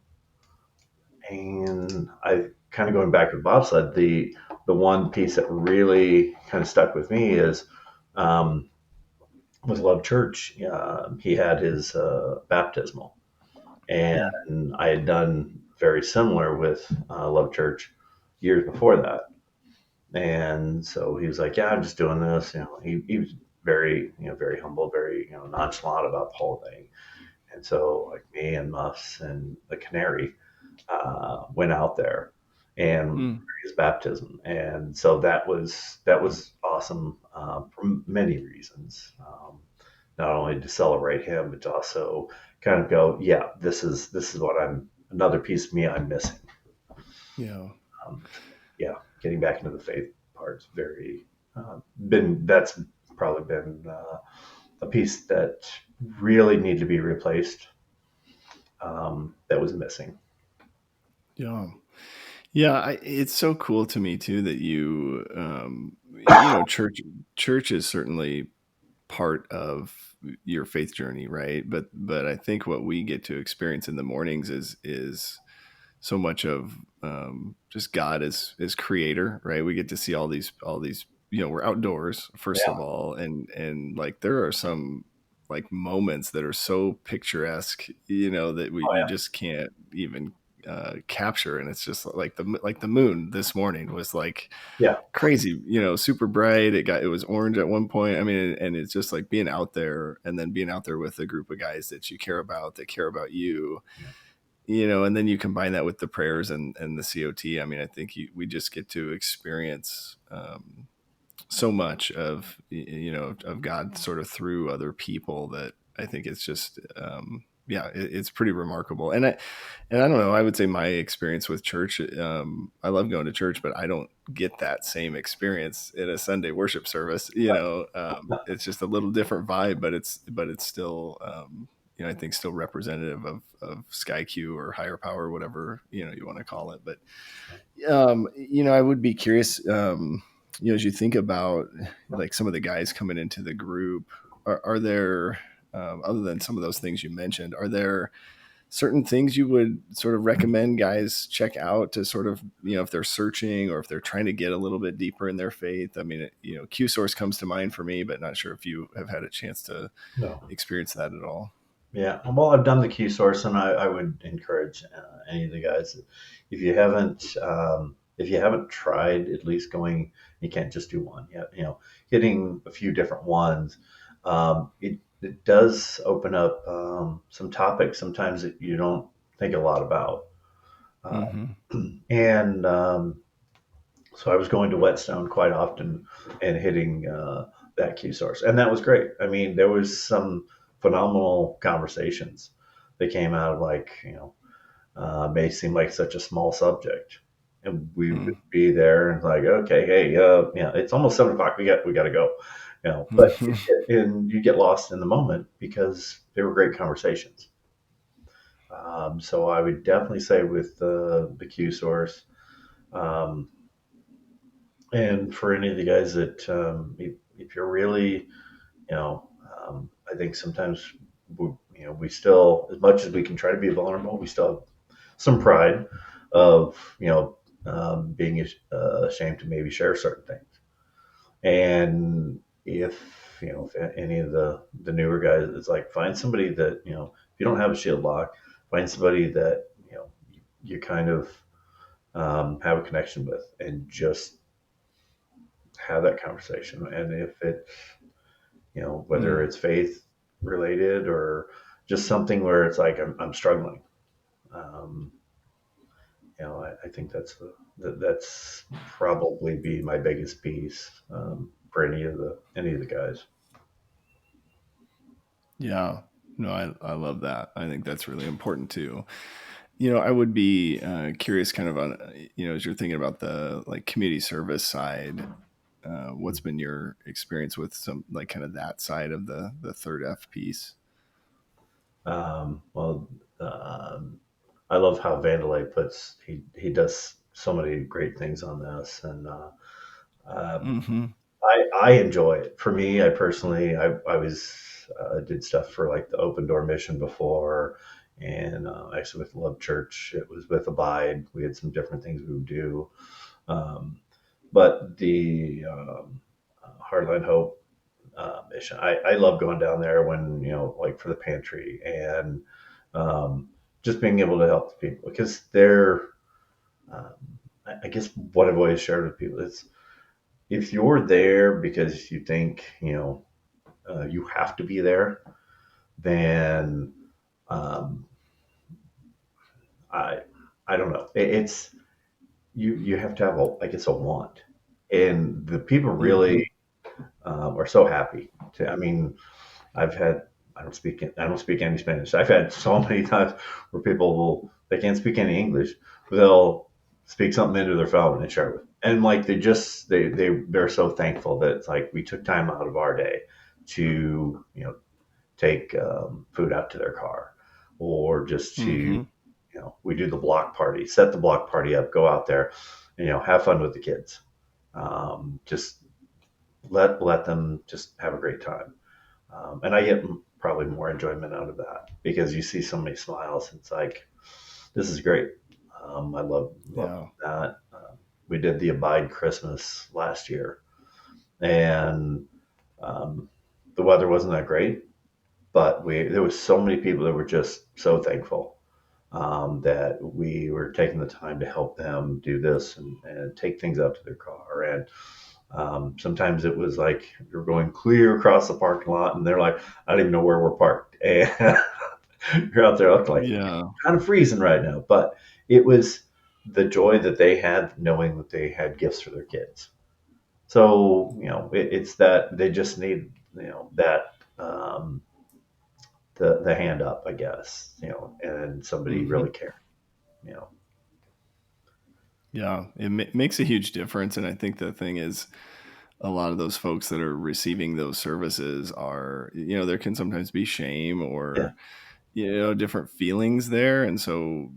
And I kind of, going back to bobsled, the one piece that really kind of stuck with me is, um, with Love Church, he had his baptismal, and I had done very similar with Love Church years before that. And so he was like, "Yeah, I'm just doing this." He was very, very humble, very, nonchalant about the whole thing. And so, like, me and Muffs and the Canary went out there and Hmm. his baptism. And so that was awesome, for many reasons. Not only to celebrate him, but to also kind of go, yeah, this is what another piece of me I'm missing. Yeah. Um, yeah, getting back into the faith part's very been that's probably been a piece that really needed to be replaced, that was missing. Yeah. Yeah, it's so cool to me too that church is certainly part of your faith journey, right? But I think what we get to experience in the mornings is so much of just God as creator, right? We get to see all these. We're outdoors first Yeah, of all, and like there are some like moments that are so picturesque, that we oh you yeah, just can't even capture. And it's just like the moon this morning was like Yeah. crazy, super bright. It was orange at one point. I mean, and it's just like being out there, and then being out there with a group of guys that you care about, that care about you, and then you combine that with the prayers and the COT. I mean, I think we just get to experience so much of God sort of through other people, that I think it's just it's pretty remarkable. And I don't know, I would say my experience with church, I love going to church, but I don't get that same experience in a Sunday worship service. It's just a little different vibe, but it's still I think still representative of Sky Q or higher power, whatever you want to call it. But I would be curious, as you think about like some of the guys coming into the group, are there, other than some of those things you mentioned, are there certain things you would sort of recommend guys check out to sort of, if they're searching or if they're trying to get a little bit deeper in their faith? I mean, Q Source comes to mind for me, but not sure if you have had a chance to experience that at all. Yeah, well, I've done the Q Source, and I would encourage any of the guys, if you haven't tried at least going, you can't just do one. Hitting a few different ones, it does open up some topics sometimes that you don't think a lot about, and so I was going to Whetstone quite often and hitting that Q Source, and that was great. I mean, there was some phenomenal conversations that came out of, like, may seem like such a small subject, and we would be there and like, okay, hey, it's almost 7 o'clock. We got to go, but and you get lost in the moment because they were great conversations. So I would definitely say with the Q Source, and for any of the guys that, if you're really, I think sometimes we still, as much as we can try to be vulnerable, we still have some pride of, being ashamed to maybe share certain things. And if any of the newer guys, it's like, find somebody that, if you don't have a shield lock, find somebody that, you kind of have a connection with, and just have that conversation. And if it's, whether it's faith related or just something where it's like, I'm struggling, I think that's probably be my biggest piece, for any of the guys. Yeah, no, I love that. I think that's really important too. I would be curious kind of on, as you're thinking about the like community service side, what's been your experience with some like kind of that side of the third F piece? Well, I love how Vandalay puts, he does so many great things on this, and I enjoy it. For me, I personally, I was did stuff for like the Open Door Mission before, and actually with Love Church, it was with Abide. We had some different things we would do, but the Hardline Hope mission, I love going down there when, like for the pantry, and just being able to help the people, because they're, I guess what I've always shared with people is, if you're there because you think, you have to be there, then I don't know. It's you have to have I guess a want, and the people really are so happy to. I mean, I've had, I don't speak any Spanish. I've had so many times where they can't speak any English, but they'll speak something into their phone and share it with. And like they're so thankful that it's like we took time out of our day to take food out to their car, or just to we do the block party, set the block party up, go out there, have fun with the kids, just let them just have a great time. And I get probably more enjoyment out of that, because you see so many smiles. It's like, this is great. I love that. We did the Abide Christmas last year, and the weather wasn't that great, but there was so many people that were just so thankful that we were taking the time to help them do this and take things out to their car. And sometimes it was like you're going clear across the parking lot, and they're like, I don't even know where we're parked. And you're out there looking like, Yeah. kind of freezing right now. But it was the joy that they had knowing that they had gifts for their kids. So, it's that they just need, that, the hand up, I guess, and somebody Hmm. really care, you know. Yeah. It makes a huge difference. And I think the thing is, a lot of those folks that are receiving those services are, there can sometimes be shame Yeah. or, different feelings there. And so,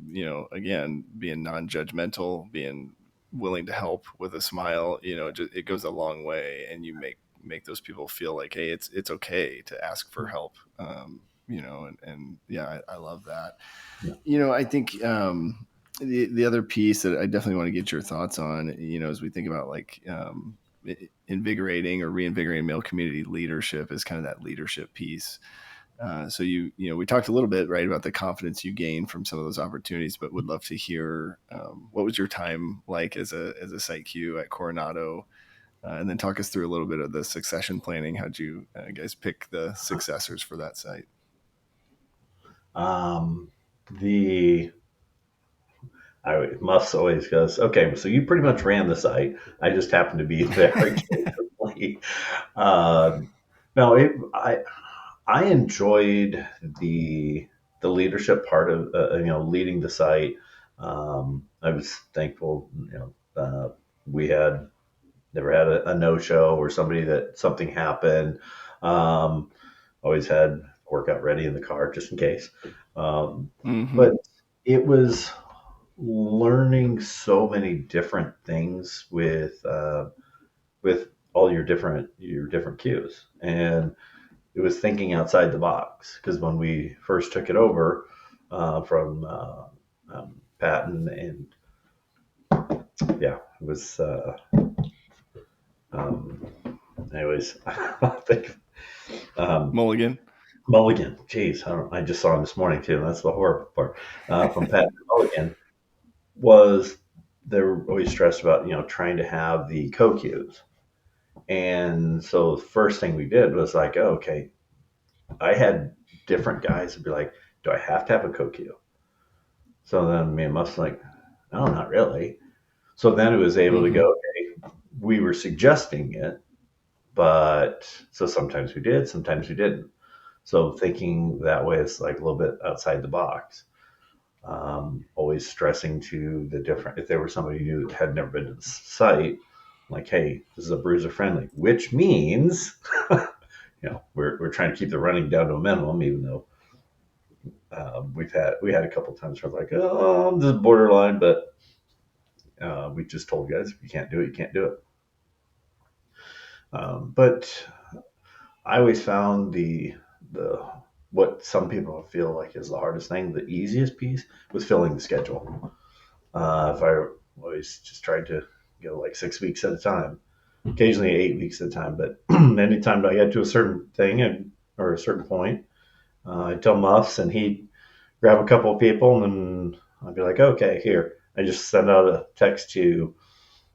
again, being non-judgmental, being willing to help with a smile, it goes a long way, and you make those people feel like, hey, it's okay to ask for help. And yeah, I love that. Yeah. I think the other piece that I definitely want to get your thoughts on, as we think about like invigorating or reinvigorating male community leadership, is kind of that leadership piece. So we talked a little bit, right, about the confidence you gain from some of those opportunities, but would love to hear what was your time like as a site Q at Coronado, and then talk us through a little bit of the succession planning. How'd you guys pick the successors for that site? Um, the Muffs always goes, okay, so you pretty much ran the site. I just happened to be there occasionally. Uh, no, I enjoyed the leadership part of leading the site. I was thankful, we had never had a no show or something happened. Um, Always had workout ready in the car just in case. Mm-hmm. But it was learning so many different things with all your different cues, and it was thinking outside the box. Because when we first took it over from Patton, and yeah, it was. Um, Anyways, I think Mulligan. Mulligan. Jeez, I just saw him this morning too. That's the horrible part. From Patton Mulligan was they're always stressed about trying to have the co-cues. And so the first thing we did was like, oh, okay, I had different guys would be like, do I have to have a co-cue? So then me and Muff's like, no, not really. So then it was able to Mm-hmm. go, okay, we were suggesting it, but so sometimes we did, sometimes we didn't. So thinking that way is like a little bit outside the box. Always stressing to the different, if there was somebody new that had never been to the site, like, hey, this is a bruiser friendly, which means, we're trying to keep the running down to a minimum, even though we had a couple times where like, oh, this is borderline, but we just told guys, if you can't do it, you can't do it. But I always found the what some people feel like is the hardest thing, the easiest piece was filling the schedule. If I always just tried to go like 6 weeks at a time, occasionally 8 weeks at a time, but anytime I got to a certain thing or a certain point, I'd tell Muffs and he'd grab a couple of people and then I'd be like, okay, here. I just send out a text to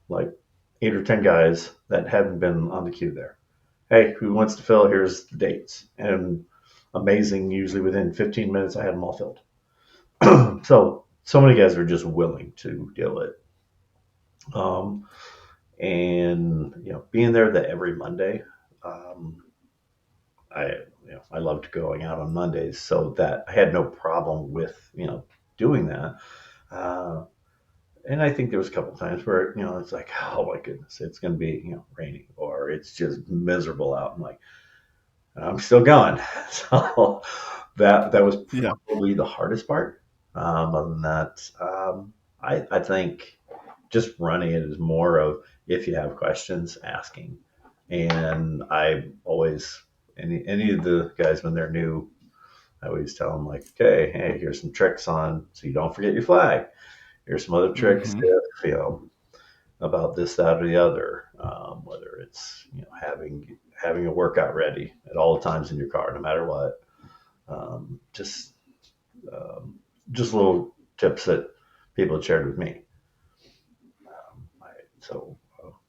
like 8 or 10 guys that hadn't been on the queue there. Hey, who wants to fill? Here's the dates. And amazing, usually within 15 minutes, I had them all filled. So many guys were just willing to do it. Um, and being there the every Monday, um, I I loved going out on Mondays, so that I had no problem with doing that. Uh, and I think there was a couple times where it's like, oh my goodness, it's going to be raining or it's just miserable out. I'm like, I'm still going. So that was Yeah. probably the hardest part. Other than that, I think just running it is more of, if you have questions, asking. And I always, any of the guys when they're new, I always tell them like, okay, hey, here's some tricks on so you don't forget your flag. Here's some other tricks Mm-hmm. if about this, that, or the other. Whether it's having a workout ready at all times in your car, no matter what. Just just little tips that people had shared with me. So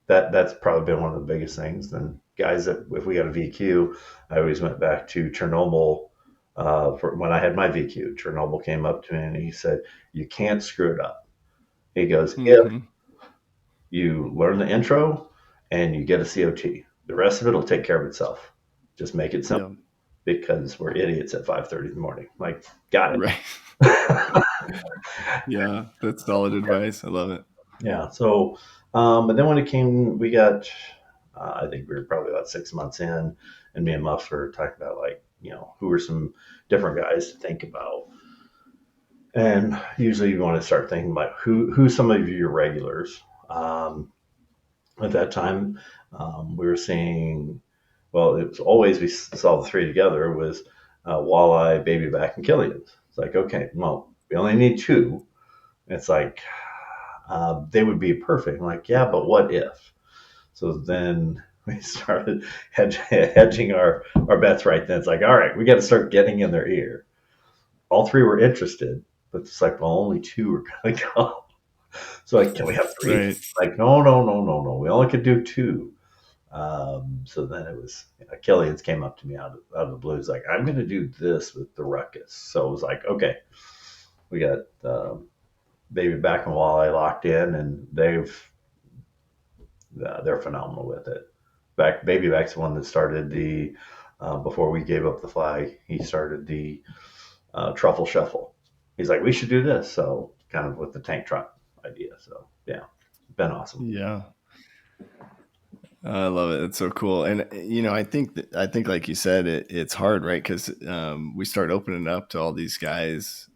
that's probably been one of the biggest things. Then guys, that if we got a VQ, I always went back to Chernobyl. For when I had my VQ, Chernobyl came up to me and he said, "You can't screw it up." He goes, "If Mm-hmm. you learn the intro and you get a COT, the rest of it will take care of itself. Just make it simple." Yeah. Because we're idiots at 5:30 in the morning. Like, got Right. it. Yeah, that's solid advice. I love it. Yeah. So, but then when it came, we got, I think we were probably about 6 months in, and me and Muff were talking about, like, who are some different guys to think about. And usually you want to start thinking about who some of your regulars. At that time, we were seeing, well, it was always, we saw the three together, was Walleye, Babyback, and Killians. It's like, okay, well, we only need two. It's like, they would be perfect. I'm like, yeah, but what if? So then we started hedging our bets right then. It's like, all right, we got to start getting in their ear. All three were interested, but it's like, well, only two are going to go. So, like, can we have three? Right. Like, no, no, no, no, no. We only could do two. So then it was, Killians came up to me out of the blue. He's like, I'm going to do this with the ruckus. So it was like, okay, we got Babyback and Walleye locked in, and they're phenomenal with it. Babyback's the one that started the before we gave up the flag. He started the truffle shuffle. He's like, we should do this. So kind of with the tank truck idea. So yeah, been awesome. Yeah. I love it. It's so cool. And I think like you said, it's hard, right? Because we start opening up to all these guys,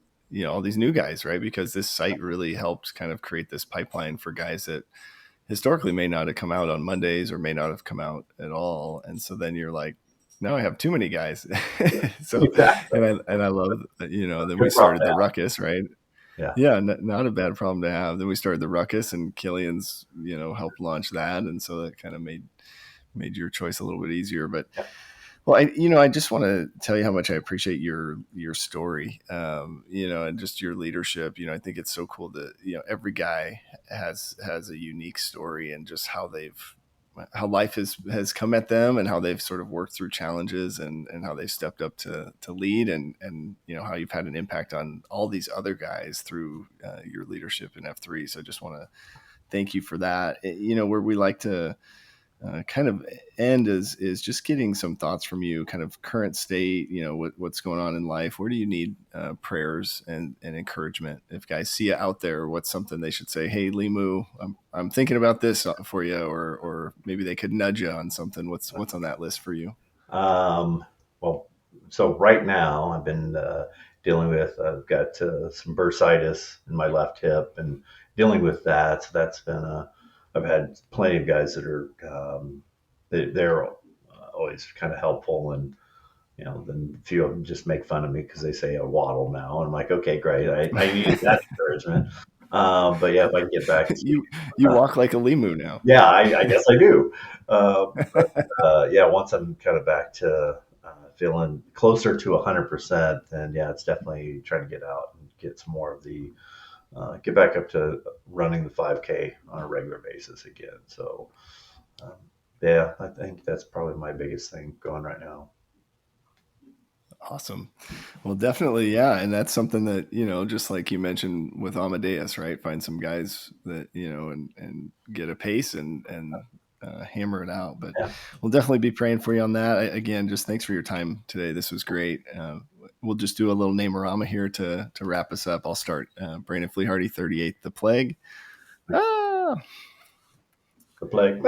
all these new guys, right? Because this site really helped kind of create this pipeline for guys that historically may not have come out on Mondays or may not have come out at all. And so then you're like, now I have too many guys. So, Exactly. and I love that, then we Good problem started to the have. ruckus, right? Yeah. Yeah, not a bad problem to have. Then we started the ruckus, and Killian's, helped launch that, and so that kind of made your choice a little bit easier. But Yeah. well, I just want to tell you how much I appreciate your story, and just your leadership. I think it's so cool that every guy has a unique story, and just how life has come at them, and how they've sort of worked through challenges, and how they've stepped up to lead, and how you've had an impact on all these other guys through your leadership in F3. So I just want to thank you for that. Where we like to kind of end is just getting some thoughts from you, kind of current state, what's going on in life. Where do you need prayers and encouragement? If guys see you out there, what's something they should say? Hey, Lemu, I'm thinking about this for you, or maybe they could nudge you on something. What's on that list for you? Well, so right now I've been dealing with, I've got some bursitis in my left hip and dealing with that. So that's been I've had plenty of guys that are, they're always kind of helpful. And, then a few of them just make fun of me because they say I waddle now. And I'm like, okay, great. I need that encouragement. But yeah, if I can get back to speaking. you walk like a Lemu now. Yeah, I guess I do. Yeah, once I'm kind of back to feeling closer to 100%, then yeah, it's definitely trying to get out and get some more of the get back up to running the 5K on a regular basis again. So um, yeah, I think that's probably my biggest thing going right now. Awesome. Well, definitely. Yeah. And that's something that, just like you mentioned with Amadeus, right? Find some guys that, and get a pace and hammer it out. But Yeah. we'll definitely be praying for you on that. Again, just thanks for your time today. This was great. We'll just do a little name-orama here to wrap us up. I'll start. Brandon Fleehardy, 38th, The Plague. Ah! The plague.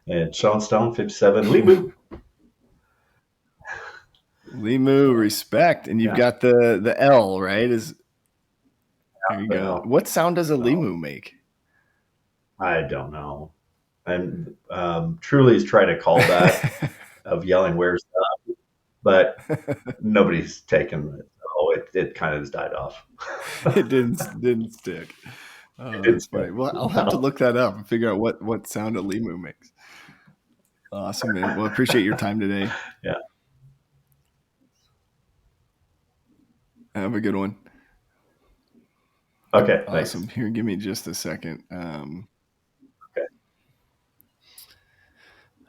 And Sean Stone, 57, Lemu. Lemu, respect. And you've got the L, right? There you go. What sound does a Lemu make? I don't know. And Truly's trying to call that of yelling, "Where's the?" But nobody's taken it. Oh, it kind of has died off. It didn't stick. Oh, that's funny. Well, I'll have to look that up and figure out what sound a Lemu makes. Awesome, man. Well, appreciate your time today. Yeah. Have a good one. Okay, thanks. Awesome. Here, give me just a second. Okay.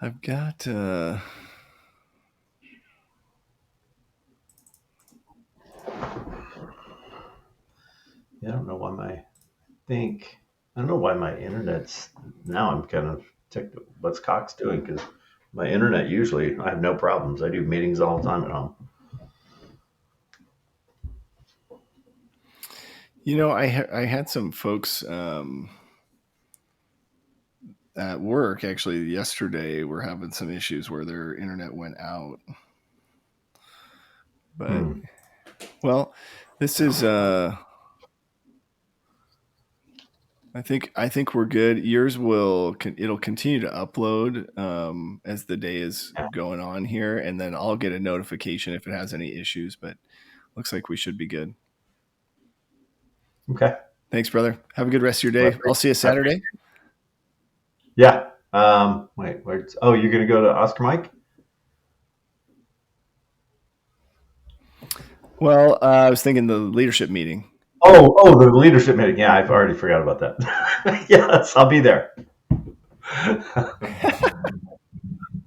I've got. Yeah, I don't know why I don't know why my internet's now. I'm kind of what's Cox doing, because my internet usually I have no problems. I do meetings all the time at home. I had some folks at work actually yesterday were having some issues where their internet went out. But well, this is I think we're good. Yours it'll continue to upload as the day is going on here, and then I'll get a notification if it has any issues. But looks like we should be good. Okay. Thanks, brother. Have a good rest of your day. I'll see you Saturday. Yeah. Wait. Oh, you're gonna go to Oscar Mike? Well, I was thinking the leadership meeting. Oh, the leadership meeting. Yeah, I've already forgot about that. Yes, I'll be there. I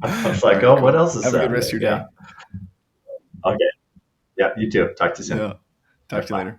was like, All right, what else is Have Saturday? a good rest of your day. Okay. Yeah, you too. Talk to you soon. Yeah. Talk to you later.